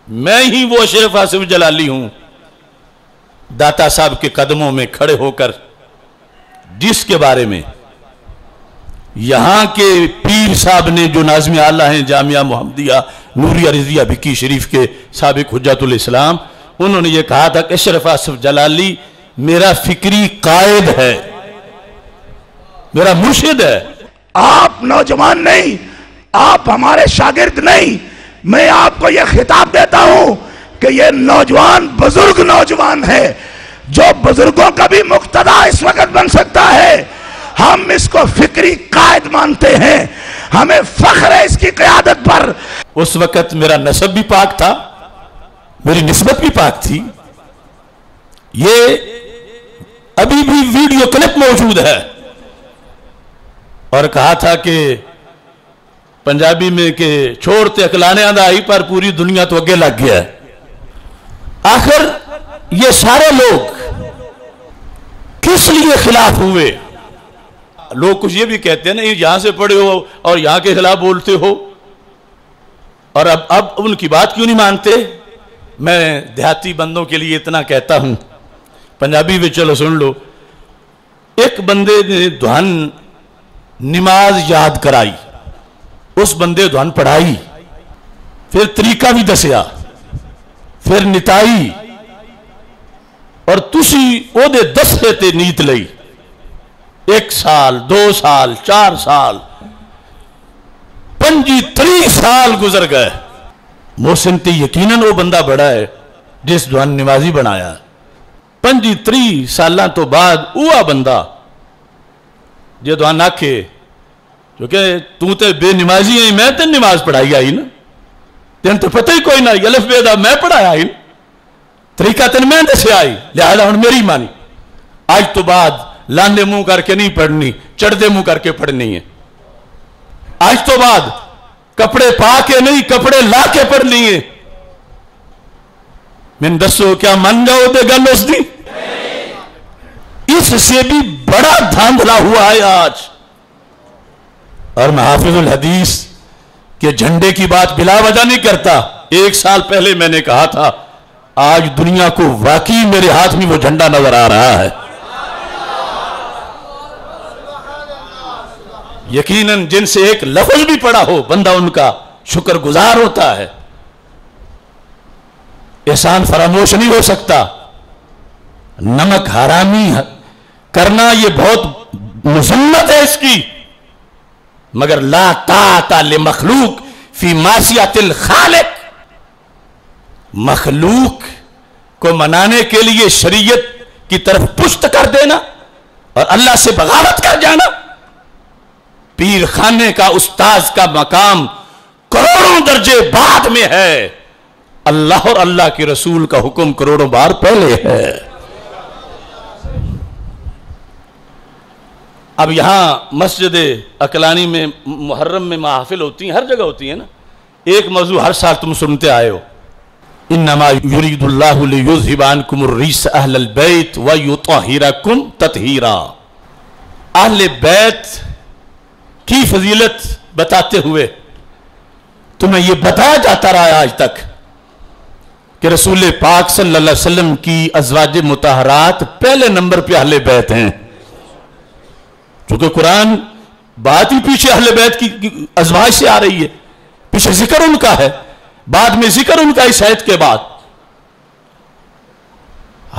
میں ہی وہ اشرف آصف جلالی ہوں داتا صاحب کے قدموں میں کھڑے ہو کر جس کے بارے میں یہاں کے پیر صاحب نے جو ناظم اعلیٰ ہیں جامعہ محمدیہ نوریہ رضیہ بھکی شریف کے سابق حجت الاسلام، انہوں نے یہ کہا تھا کہ اشرف آصف جلالی میرا فکری قائد ہے، میرا مرشد ہے۔ آپ نوجوان نہیں، آپ ہمارے شاگرد نہیں، میں آپ کو یہ خطاب دیتا ہوں کہ یہ نوجوان بزرگ نوجوان ہے جو بزرگوں کا بھی مقتدی اس وقت بن سکتا ہے۔ ہم اس کو فکری قائد مانتے ہیں، ہمیں فخر ہے اس کی قیادت پر۔ اس وقت میرا نسب بھی پاک تھا، میری نسبت بھی پاک تھی۔ یہ ابھی بھی ویڈیو کلپ موجود ہے، اور کہا تھا کہ پنجابی میں کہ چھوڑتے اکلانے آئی پر پوری دنیا تو اگے لگ گیا ہے۔ آخر یہ سارے لوگ کس لیے خلاف ہوئے؟ لوگ کچھ یہ بھی کہتے ہیں نا یہاں سے پڑھے ہو اور یہاں کے خلاف بولتے ہو، اور اب ان کی بات کیوں نہیں مانتے؟ میں دیہاتی بندوں کے لیے اتنا کہتا ہوں، پنجابی میں چلو سن لو۔ ایک بندے نے دھن نماز یاد کرائی، اس بندے دھن پڑھائی، پھر طریقہ بھی دسیا، پھر نتائی، اور تسی او دے دسے تے نیت لئی۔ 1 سال 2 سال 4 سال 25 سال گزر گئے۔ محسن تے یقیناً وہ بندہ بڑا ہے جس دھن نمازی بنایا۔ 25 سالاں تو بعد وہ بندہ جے دھن آکھے کیونکہ تو تے بے نمازی ہیں، میں تے نماز پڑھائی آئی نا، تین تو پتہ ہی کوئی نہ الف بے دا میں پڑھایا آئی نا، طریقہ تین میں دسے آئی، لہذا ہن میری مانی۔ آج تو بعد لاندے منہ کر کے نہیں پڑھنی، چڑھدے منہ کر کے پڑھنی ہے۔ آج تو بعد کپڑے پا کے نہیں، کپڑے لا کے پڑھنی ہے۔ میں دسو کیا من جاؤ دے گل اس دی؟ اس سے بھی بڑا دھاندلا ہوا ہے آج۔ اور میں حافظ الحدیث کے جھنڈے کی بات بلا وجہ نہیں کرتا۔ 1 سال پہلے میں نے کہا تھا، آج دنیا کو واقعی میرے ہاتھ میں وہ جھنڈا نظر آ رہا ہے۔ یقیناً جن سے ایک لفظ بھی پڑا ہو بندہ ان کا شکر گزار ہوتا ہے۔ احسان فراموش نہیں ہو سکتا۔ نمک حرامی کرنا یہ بہت مذمت ہے اس کی، مگر لا طاعت لمخلوق فی معصیت الخالق، مخلوق کو منانے کے لیے شریعت کی طرف پشت کر دینا اور اللہ سے بغاوت کر جانا۔ پیر خانے کا استاذ کا مقام کروڑوں درجے بعد میں ہے، اللہ اور اللہ کے رسول کا حکم کروڑوں بار پہلے ہے۔ اب یہاں مسجد اکلانی میں محرم میں محافل ہوتی ہیں، ہر جگہ ہوتی ہیں نا۔ ایک موضوع ہر سال تم سنتے آئے ہو، انما یرید اللہ لیذھب عنکم الرجس اہل البیت ویطہرکم تطہیرا۔ اہل بیت کی فضیلت بتاتے ہوئے تمہیں یہ بتایا جاتا رہا ہے آج تک کہ رسول پاک صلی اللہ علیہ وسلم کی ازواج مطہرات پہلے نمبر پہ اہل بیت ہیں، چونکہ قرآن بات ہی پیچھے اہل بیت کی ازواج سے آ رہی ہے، پیچھے ذکر ان کا ہے، بعد میں ذکر ان کا اس آیت کے بعد۔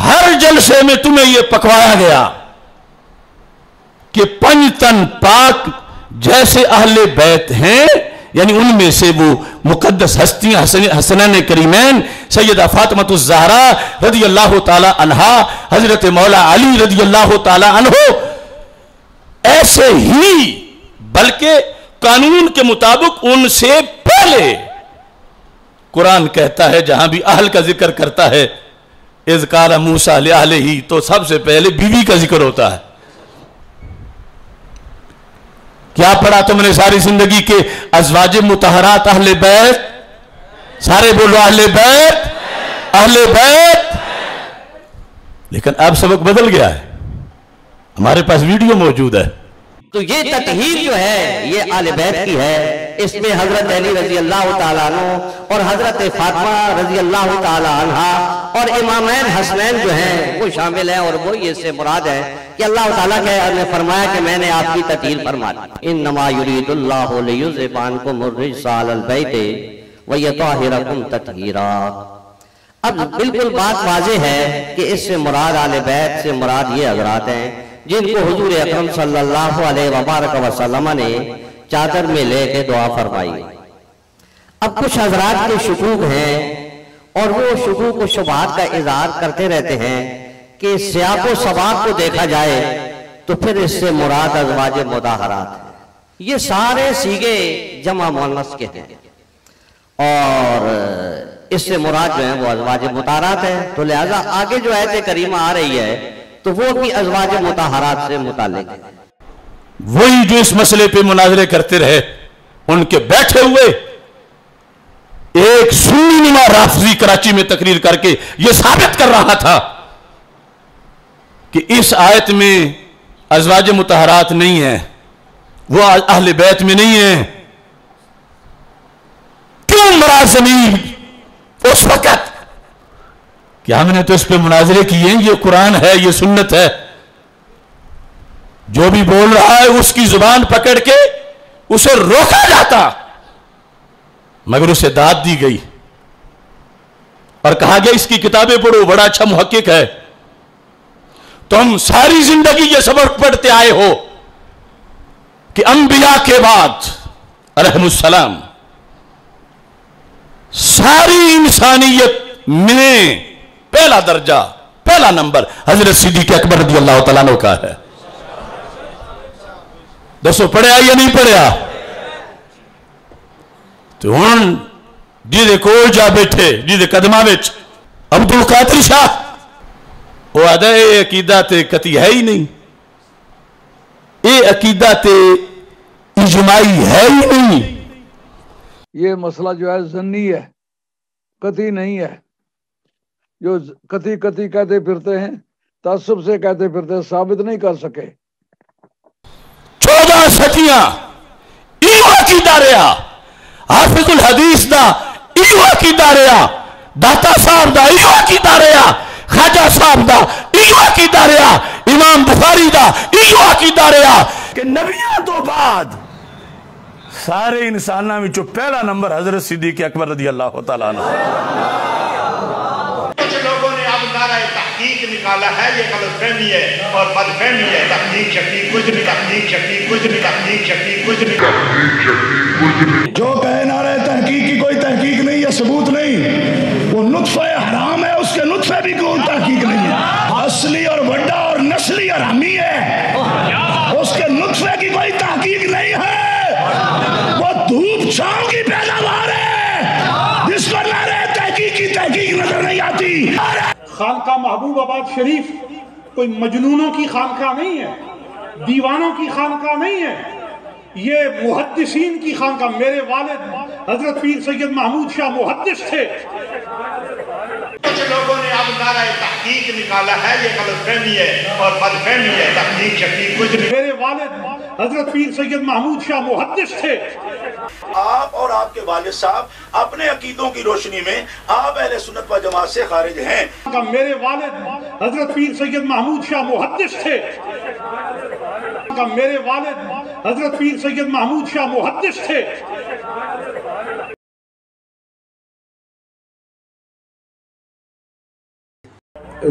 ہر جلسے میں تمہیں یہ پکوایا گیا کہ 5 تن پاک جیسے اہل بیت ہیں، یعنی ان میں سے وہ مقدس ہستیاں حسنین کریمین سیدہ فاطمہ الزہرا رضی اللہ تعالی عنہا، حضرت مولا علی رضی اللہ تعالی عنہ، ایسے ہی بلکہ قانون کے مطابق ان سے پہلے قرآن کہتا ہے جہاں بھی اہل کا ذکر کرتا ہے اذ قال موسیٰ لأہلہ، تو سب سے پہلے بیوی کا ذکر ہوتا ہے۔ کیا پڑھا تم نے ساری زندگی کے ازواج مطہرات اہل بیت؟ سارے بولو اہل بیت، اہل بیت۔ لیکن اب سبق بدل گیا ہے، ہمارے پاس ویڈیو موجود ہے۔ تو یہ تطہیر جو ہے یہ آل بیت کی ہے۔ اس میں حضرت علی رضی اللہ تعالیٰ عنہ اور حضرت فاطمہ رضی اللہ تعالیٰ عنہ اور امامین حسنین جو ہیں وہ شامل ہیں، اور وہ یہ سے مراد ہے کہ اللہ تعالیٰ نے فرمایا کہ میں نے آپ کی تطہیر فرما دی۔ انما یرید اللہ لیذھب عنکم الرجس اہل البیت ویطہرکم تطہیرا۔ اب بالکل بات واضح ہے کہ اس سے مراد اہل بیت سے مراد یہ حضرات ہیں جن کو حضور اکرم صلی اللہ علیہ وبارک وسلم نے چادر میں لے کے دعا فرمائی۔ اب کچھ حضرات کے شکوک ہیں اور وہ شکوک و شبہات کا اظہار کرتے رہتے ہیں کہ سیاق و سباق کو دیکھا جائے تو پھر اس سے مراد ازواج مطہرات ہیں۔ یہ سارے صیغے جمع مؤنث کے ہیں اور اس سے مراد جو ہیں وہ ازواج مطہرات ہیں، تو لہٰذا آگے جو آیت کریمہ آ رہی ہے تو وہ بھی ازواج مطہرات سے متعلق ہے۔ وہی جو اس مسئلے پہ مناظرے کرتے رہے، ان کے بیٹھے ہوئے ایک سنی نما رافضی کراچی میں تقریر کر کے یہ ثابت کر رہا تھا کہ اس آیت میں ازواج مطہرات نہیں ہیں، وہ اہل بیت میں نہیں ہیں۔ کیوں مرازمین اس وقت کہ ہم نے تو اس پہ مناظرے کیے ہیں، یہ قرآن ہے، یہ سنت ہے، جو بھی بول رہا ہے اس کی زبان پکڑ کے اسے روکا جاتا، مگر اسے داد دی گئی اور کہا گیا اس کی کتابیں پڑھو، بڑا اچھا محقق ہے۔ تم ساری زندگی یہ سبق پڑھتے آئے ہو کہ انبیاء کے بعد علیہم السلام ساری انسانیت میں پہلا درجہ، پہلا نمبر حضرت صدیق اکبر رضی اللہ تعالیٰ عنہ کا ہے۔ دسو پڑھیا یا نہیں پڑھیا؟ تو ہن جیدے کول جا بیٹھے، جیدے قدمہ وچ عبدالقادر شاہ، وہ آدھا اے عقیدہ تے کتی ہے ہی نہیں، اے عقیدہ تے اجماعی ہے ہی نہیں۔ یہ مسئلہ جو ہے ظنی ہے، قطعی نہیں ہے۔ جو قطعی قطعی کہتے پھرتے ہیں، تعصب سے کہتے پھرتے ہیں، ثابت نہیں کر سکے۔ 14 صدیاں ایو عقیدہ رہا، حافظ الحدیث دا ایو عقیدہ رہا، داتا صاحب دا ایو عقیدہ رہا، خواجہ صاحب دا ایو عقیدہ رہا، امام بخاری دا ایو عقیدہ رہا کہ نبیوں تو بعد سارے انسانوں میں جو پہلا نمبر حضرت صدیق اکبر رضی اللہ تعالیٰ عنہ۔ کچھ لوگوں نے اب نعرہ تحقیق نکالا ہے، یہ غلط فہمی ہے اور بد فہمی ہے۔ تحقیق شقیق کچھ نہیں، تحقیق شقیق کچھ نہیں، تحقیق شقیق کچھ نہیں۔ جو کہے نعرہ تحقیق کی کوئی تحقیق نہیں ہے، ثبوت نہیں، وہ نطفہ حرام ہے، اس کے نطفے بھی کوئی تحقیق نہیں ہے، اصلی اور بڑا اور نسلی حرامی ہے، اس کے نطفے کی کوئی تحقیق نہیں ہے، وہ دھوپ چھاؤں کی پیداوار ہے جس کو نعرہ تحقیق کی تحقیق نظر نہیں آتی۔ خانقاہ محبوب آباد شریف کوئی مجنونوں کی خانقاہ نہیں ہے، دیوانوں کی خانقاہ نہیں ہے، یہ محدثین کی خانقاہ۔ میرے والد حضرت پیر سید محمود شاہ محدث تھے۔ کچھ لوگوں نے اب نعرہ تحقیق نکالا ہے، یہ غلط فہمی ہے اور بد فہمی ہے۔ تحقیق شقیق کچھ نہیں۔ میرے والد حضرت پیر سید محمود شاہ محدث تھے۔ آپ اور آپ کے والد صاحب اپنے عقیدوں کی روشنی میں آپ اہل سنت و جماعت سے خارج ہیں۔ میرے والد حضرت پیر سید محمود شاہ محدث تھے۔ میرے والد حضرت پیر سید محمود شاہ محدث تھے۔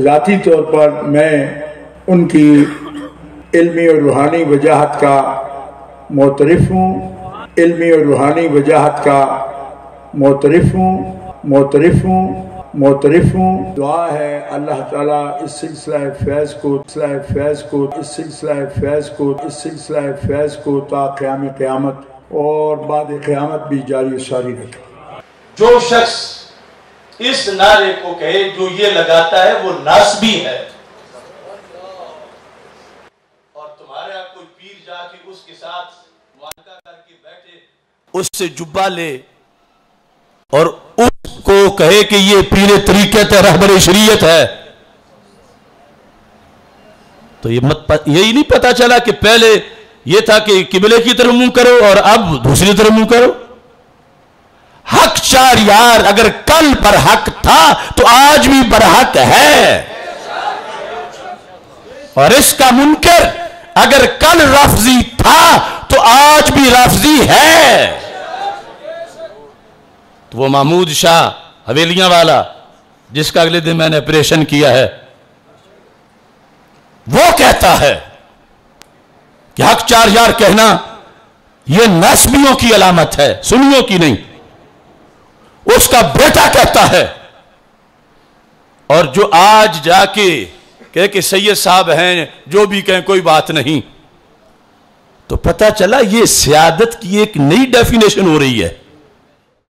ذاتی طور پر میں ان کی علمی اور روحانی وجاہت کا معترف ہوں، علمی اور روحانی وجاہت کا معترف ہوں۔ دعا ہے اللہ تعالیٰ اس سلسلہ فیض کو تا قیام قیامت اور بعد قیامت بھی جاری و ساری رکھے۔ جو شخص اس نعرے کو کہے جو یہ لگاتا ہے وہ ناسبی ہے، اور تمہارے آپ کوئی پیر جا کے اس کے ساتھ معاہدہ کر کے بیٹھے، اس سے جبہ لے اور اس کو کہے کہ یہ پیر طریقت ہے، رہبر شریعت ہے، تو یہی نہیں پتا چلا کہ پہلے یہ تھا کہ قبلے کی طرف منہ کرو اور اب دوسری طرف منہ کرو. حق چار یار اگر کل پر حق تھا تو آج بھی برحق ہے، اور اس کا منکر اگر کل رافضی تھا تو آج بھی رافضی ہے. تو وہ محمود شاہ حویلیاں والا جس کا اگلے دن میں نے آپریشن کیا ہے، وہ کہتا ہے کہ حق چار یار کہنا یہ نسبیوں کی علامت ہے، سنیوں کی نہیں. اس کا بیٹا کہتا ہے، اور جو آج جا کے کہے کہ سید صاحب ہیں جو بھی کہیں کوئی بات نہیں، تو پتہ چلا یہ سیادت کی ایک نئی ڈیفینیشن ہو رہی ہے.